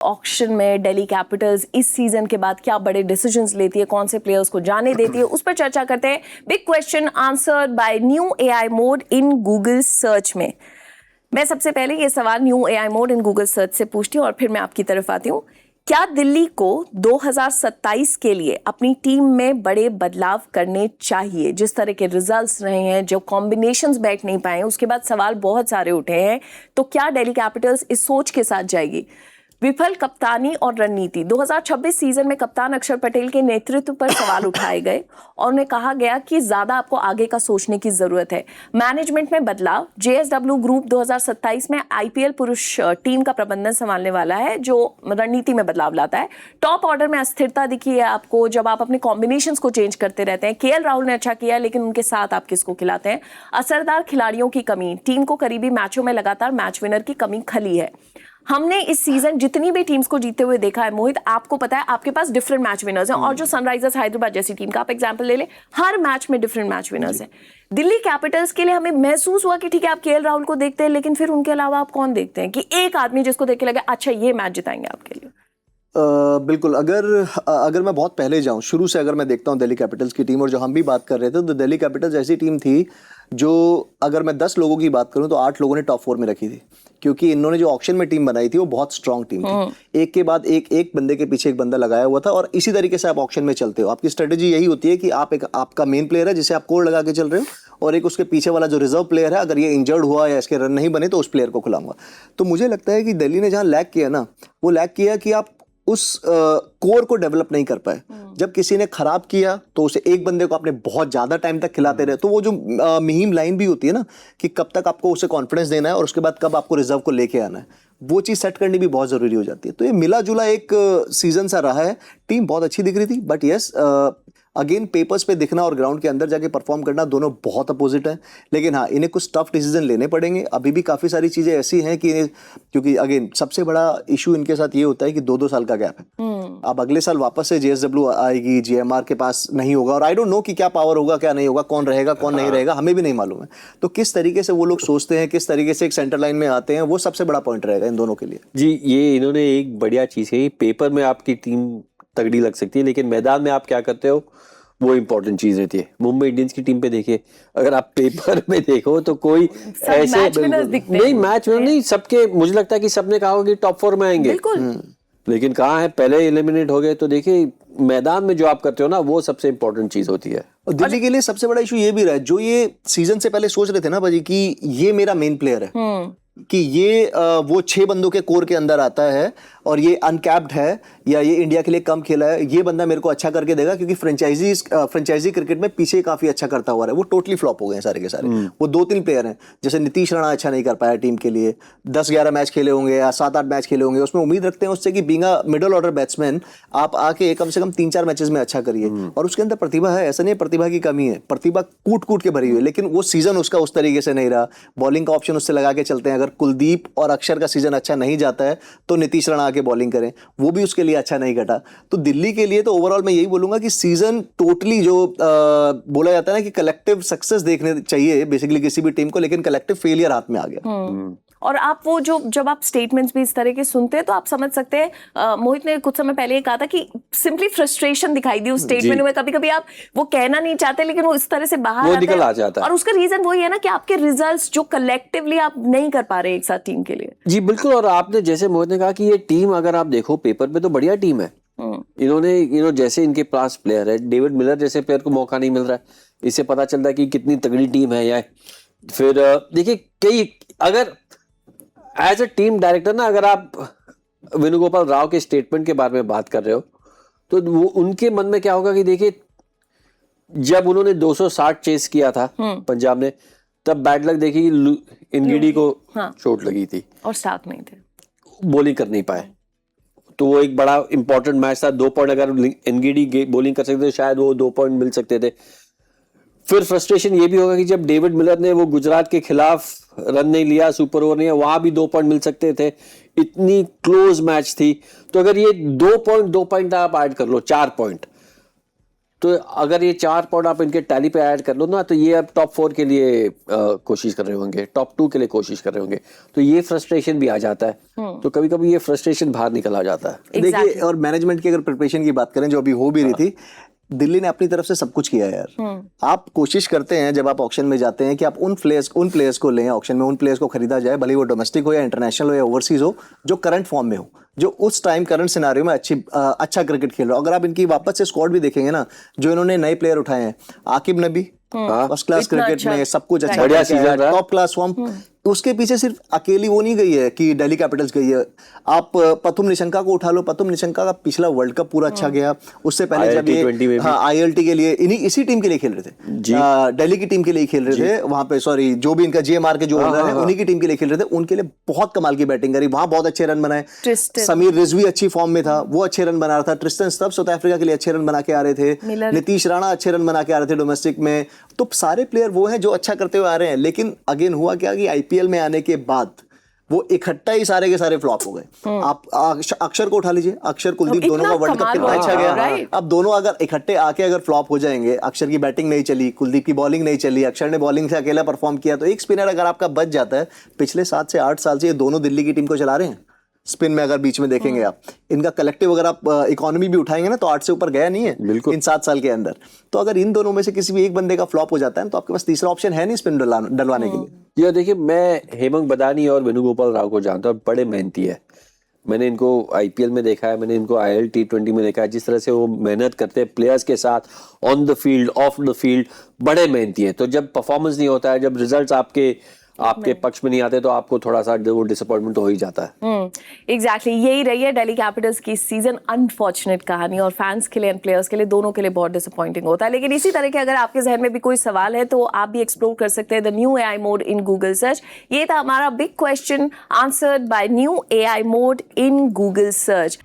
Auction में Delhi Capitals इस season के बाद क्या बड़े डिसीजंस लेती है, कौन से प्लेयर्स को जाने देती है, उस पर चर्चा करते हैं। Big question answered bye new AI mode in Google search में। मैं सबसे पहले ये सवाल new AI mode in Google search से पूछती हूँ और फिर मैं आपकी तरफ आती हूँ। क्या दिल्ली को 2027 के लिए अपनी टीम में बड़े बदलाव करने चाहिए? जिस तरह के रिजल्ट्स रहे हैं, जो कॉम्बिनेशंस बैठ नहीं पाए, उसके बाद सवाल बहुत सारे उठे हैं। तो क्या दिल्ली कैपिटल्स इस सोच के साथ जाएगी? विफल कप्तानी और रणनीति। 2026 सीजन में कप्तान अक्षर पटेल के नेतृत्व पर सवाल उठाए गए और उन्हें कहा गया कि ज्यादा आपको आगे का सोचने की जरूरत है। मैनेजमेंट में बदलाव। जेएसडब्ल्यू ग्रुप 2027 में आईपीएल पुरुष टीम का प्रबंधन संभालने वाला है, जो रणनीति में बदलाव लाता है। टॉप ऑर्डर में अस्थिरता दिखी है आपको, जब आप अपने कॉम्बिनेशंस को चेंज करते रहते हैं। केएल राहुल ने अच्छा किया, लेकिन उनके साथ आप किसको खिलाते हैं? असरदार खिलाड़ियों की कमी। टीम को करीबी मैचों में लगातार मैच विनर की कमी खली है। हमने इस सीजन जितनी भी टीम्स को जीते हुए देखा है मोहित, आपको पता है आपके पास डिफरेंट मैच विनर्स हैं, और जो सनराइजर्स हैदराबाद जैसी टीम का आप एग्जांपल ले ले, हर मैच में डिफरेंट मैच विनर्स हैं। दिल्ली कैपिटल्स के लिए हमें महसूस हुआ कि ठीक है आप केएल राहुल को देखते हैं, लेकिन फिर उनके अलावा आप कौन देखते हैं कि एक आदमी जिसको देख के लगे अच्छा ये मैच जिताएंगे आपके लिए? बिल्कुल। अगर मैं बहुत पहले जाऊं, शुरू से अगर मैं देखता हूं दिल्ली कैपिटल्स की टीम, और जो हम भी बात कर रहे थे, तो दिल्ली कैपिटल्स ऐसी टीम थी जो, अगर मैं 10 लोगों की बात करूं तो 8 लोगों ने टॉप 4 में रखी थी, क्योंकि इन्होंने जो ऑक्शन में टीम बनाई थी वो बहुत स्ट्रांग टीम थी। एक के बाद एक बंदे के पीछे एक बंदा लगाया हुआ था, और इसी तरीके से आप ऑक्शन में चलते हो। आपकी स्ट्रेटेजी यही होती है कि आपका मेन प्लेयर है जिसे आप कोर लगा के चल रहे हो, और एक उसके पीछे वाला जो रिजर्व प्लेयर है, अगर ये इंजर्ड हुआ या इसके रन नहीं बने तो उस प्लेयर को खिलाऊंगा। तो मुझे लगता है कि दिल्ली ने जहां लैग किया ना, वो लैग किया कि आप उस कोर को डेवलप नहीं कर पाए। जब किसी ने खराब किया तो उसे एक बंदे को आपने बहुत ज्यादा टाइम तक खिलाते रहे, तो वो जो मुहिम लाइन भी होती है ना, कि कब तक आपको उसे कॉन्फिडेंस देना है और उसके बाद कब आपको रिजर्व को लेके आना है, वो चीज सेट करनी भी बहुत जरूरी हो जाती है। तो ये मिला जुला एक सीजन सा रहा है। टीम बहुत अच्छी दिख रही थी, बट यस, अगेन पेपर्स पे दिखना और ग्राउंड के अंदर जाके परफॉर्म करना दोनों बहुत अपोजिट है। लेकिन हाँ, इन्हें कुछ टफ डिसीजन लेने पड़ेंगे। अभी भी काफ़ी सारी चीज़ें ऐसी हैं कि, क्योंकि अगेन सबसे बड़ा इशू इनके साथ ये होता है कि 2-2 साल का गैप है। अब अगले साल वापस से जेएसडब्ल्यू आएगी, जीएमआर के पास नहीं होगा, और आई डोंट नो कि क्या पावर होगा क्या नहीं होगा, कौन रहेगा कौन नहीं रहेगा, हमें भी नहीं मालूम है। तो किस तरीके से वो लोग सोचते हैं, किस तरीके से एक सेंटर लाइन में आते हैं, वो सबसे बड़ा पॉइंट रहेगा इन दोनों के लिए। जी, ये इन्होंने एक बढ़िया चीज़ है। पेपर में आपकी टीम तगड़ी लग सकती है, लेकिन मैदान में आप क्या करते हो वो इंपॉर्टेंट चीज रहती है। मुंबई इंडियंस की टीम पे देखिए, अगर आप पेपर में देखो तो कोई ऐसे नहीं मैच में नहीं, सबके मुझे लगता है कि सबने कहा होगा कि टॉप 4 में आएंगे, लेकिन कहाँ है, पहले एलिमिनेट हो गए। तो देखिए, मैदान में जो आप करते हो ना, वो सबसे इंपॉर्टेंट चीज होती है। और दिल्ली के लिए सबसे बड़ा इशू ये भी रहा है, जो ये सीजन से पहले सोच रहे थे ना भाजी कि ये मेरा मेन प्लेयर है, कि ये वो 6 बंदों के कोर के अंदर आता है और ये अनकैप्ड है, या ये इंडिया के लिए कम खेला है, ये बंदा मेरे को अच्छा करके देगा, क्योंकि फ्रेंचाइजी क्रिकेट में पीछे काफी अच्छा करता हुआ है। वो टोटली फ्लॉप हो गए सारे के सारे। वो 2-3 प्लेयर हैं, जैसे नीतीश राणा अच्छा नहीं कर पाया टीम के लिए, 10-11 मैच खेले होंगे या 7-8 मैच खेले होंगे। उसमें उम्मीद रखते हैं उससे कि being a middle order batsman आप आके कम से कम 3-4 मैचेस में अच्छा करिए। और उसके अंदर प्रतिभा है, ऐसा नहीं है प्रतिभा की कमी है, प्रतिभा कूट के भरी हुई है, लेकिन वो सीजन उसका उस तरीके से नहीं रहा। बॉलिंग का ऑप्शन उससे लगा के चलते हैं, अगर कुलदीप और अक्षर का सीजन अच्छा नहीं जाता है तो नीतीश राणा आके बॉलिंग करें, वो भी उसके लिए अच्छा नहीं कटा। तो दिल्ली के लिए तो ओवरऑल मैं यही बोलूंगा कि सीजन टोटली जो बोला जाता है ना कि कलेक्टिव सक्सेस देखने चाहिए बेसिकली किसी भी टीम को, लेकिन कलेक्टिव फेलियर हाथ में आ गया। और आप वो जब आप स्टेटमेंट्स भी इस तरह के सुनते हैं तो आप समझ सकते हैं, मोहित ने कुछ समय पहले कहा था कि सिंपली फ्रस्ट्रेशन दिखाई दी उस स्टेटमेंट में। कभी कभी आप वो कहना नहीं चाहते, लेकिन वो इस तरह से बाहर निकल आ जाता है। और उसका रीजन वही है ना कि आपके रिजल्ट्स जो कलेक्टिवली आप नहीं कर पा रहे एक साथ टीम के लिए। जी बिल्कुल। और आपने जैसे मोहित ने कहा कि ये टीम अगर आप देखो पेपर पे तो बढ़िया टीम है। इन्होंने जैसे इनके पास प्लेयर है, डेविड मिलर जैसे प्लेयर को मौका नहीं मिल रहा है, इससे पता चलता है कि कितनी तगड़ी टीम है। या फिर देखिए, कई अगर एज ए टीम डायरेक्टर ना, अगर आप वेणुगोपाल राव के स्टेटमेंट के बारे में बात कर रहे हो तो वो उनके मन में क्या होगा कि देखिए, जब उन्होंने 260 चेस किया था पंजाब ने, तब बैड लक देखी, इनगिडी को चोट लगी थी और साथ में थे, बॉलिंग कर नहीं पाए। तो वो एक बड़ा इंपॉर्टेंट मैच था। 2 पॉइंट अगर इनगिडी बॉलिंग कर सकते थे, शायद वो 2 पॉइंट मिल सकते थे। फिर फ्रस्ट्रेशन ये भी होगा कि जब डेविड मिलर ने वो गुजरात के खिलाफ रन नहीं लिया, सुपर ओवर नहीं, वहां भी 2 पॉइंट मिल सकते थे, इतनी क्लोज मैच थी। तो अगर ये 2 पॉइंट आप ऐड कर लो, 4 पॉइंट, तो अगर ये 4 पॉइंट आप इनके टैली पे ऐड कर लो ना, तो ये अब टॉप 4 के लिए कोशिश कर रहे होंगे, टॉप 2 के लिए कोशिश कर रहे होंगे, तो ये फ्रस्ट्रेशन भी आ जाता है। तो कभी कभी ये फ्रस्ट्रेशन बाहर निकल आ जाता है। देखिए, और मैनेजमेंट की अगर प्रिपरेशन की बात करें जो अभी हो भी रही थी, दिल्ली ने अपनी तरफ से सब कुछ किया है यार। आप कोशिश करते हैं जब आप ऑक्शन में जाते हैं कि आप उन प्लेयर्स को लें ऑक्शन में, उन प्लेयर्स को खरीदा जाए, भले वो डोमेस्टिक हो या इंटरनेशनल हो या ओवरसीज हो, जो करंट फॉर्म में हो, जो उस टाइम करंट सिनारियो में अच्छा क्रिकेट खेल रहा हो। अगर आप इनकी वापस से स्क्वाड भी देखेंगे ना, जो इन्होंने नए प्लेयर उठाए हैं, आकिब नबी फर्स्ट क्लास क्रिकेट में सब कुछ अच्छा, बढ़िया सीजन रहा, टॉप क्लास फॉर्म। उसके पीछे सिर्फ अकेली वो नहीं गई है कि दिल्ली कैपिटल्स गई है। आप पथुम निशंका को उठा लो, पथुम निशंका का पिछला वर्ल्ड कप पूरा अच्छा गया। उससे पहले जब ये ILT के लिए इसी टीम के लिए खेल रहे थे, दिल्ली की टीम के लिए खेल रहे थे वहां पे, सॉरी जो भी इनका GMR के जो ओनर है उन्हीं की टीम के लिए खेल रहे थे। उनके लिए बहुत कमाल की बैटिंग करी, वहां बहुत अच्छे रन बनाए। समीर रिजवी अच्छी फॉर्म में था, वो अच्छे रन बना रहा था। ट्रिस्टन स्टब्स साउथ अफ्रीका के लिए अच्छे रन बना के आ रहे थे। नीतीश राणा अच्छे रन बना के आ रहे थे डोमेस्टिक में। तो सारे प्लेयर वो हैं जो अच्छा करते हुए आ रहे हैं। लेकिन अगेन हुआ क्या कि IPL में आने के बाद वो इकट्ठा ही सारे के सारे फ्लॉप हो गए। आप अक्षर को उठा लीजिए, अक्षर कुलदीप दोनों का वर्ल्ड कप कितना अच्छा गया। अब दोनों अगर इकट्ठे आके अगर फ्लॉप हो जाएंगे, अक्षर की बैटिंग नहीं चली, कुलदीप की बॉलिंग नहीं चली, अक्षर ने बॉलिंग से अकेला परफॉर्म किया, तो एक स्पिनर अगर आपका बच जाता है, पिछले 7 से 8 साल से ये दोनों दिल्ली की टीम को चला रहे हैं स्पिन में। अगर बीच में देखेंगे आप इनका कलेक्टिव, अगर आप इकोनॉमी भी उठाएंगे ना, तो 8 से ऊपर गया नहीं है इन 7 साल के अंदर। तो अगर इन दोनों में से किसी भी एक बंदे का फ्लॉप हो जाता है तो आपके पास तीसरा ऑप्शन है नहीं स्पिन डलवाने के लिए। ये देखिए, मैं हेमंत बदानी और वेणुगोपाल राव को जानता हूँ, बड़े मेहनती है। मैंने इनको IPL में देखा है, मैंने इनको IL T20 में देखा है। जिस तरह से वो मेहनत करते हैं प्लेयर्स के साथ, on the field, of the field, बड़े मेहनती है। तो जब परफॉर्मेंस नहीं होता है, जब रिजल्ट्स आपके पक्ष में नहीं आते, तो आपको थोड़ा सा वो डिसअपॉइंटमेंट हो ही जाता है। एग्जैक्टली यही रही है दिल्ली कैपिटल्स की सीजन अनफॉर्चुनेट कहानी, और फैंस के लिए एंड प्लेयर्स के लिए दोनों के लिए बहुत डिसअपॉइंटिंग होता है। लेकिन इसी तरह के अगर आपके जहन में भी कोई सवाल है तो आप भी एक्सप्लोर कर सकते हैं the new AI mode in Google search. ये था हमारा big question answered bye new AI mode in Google search.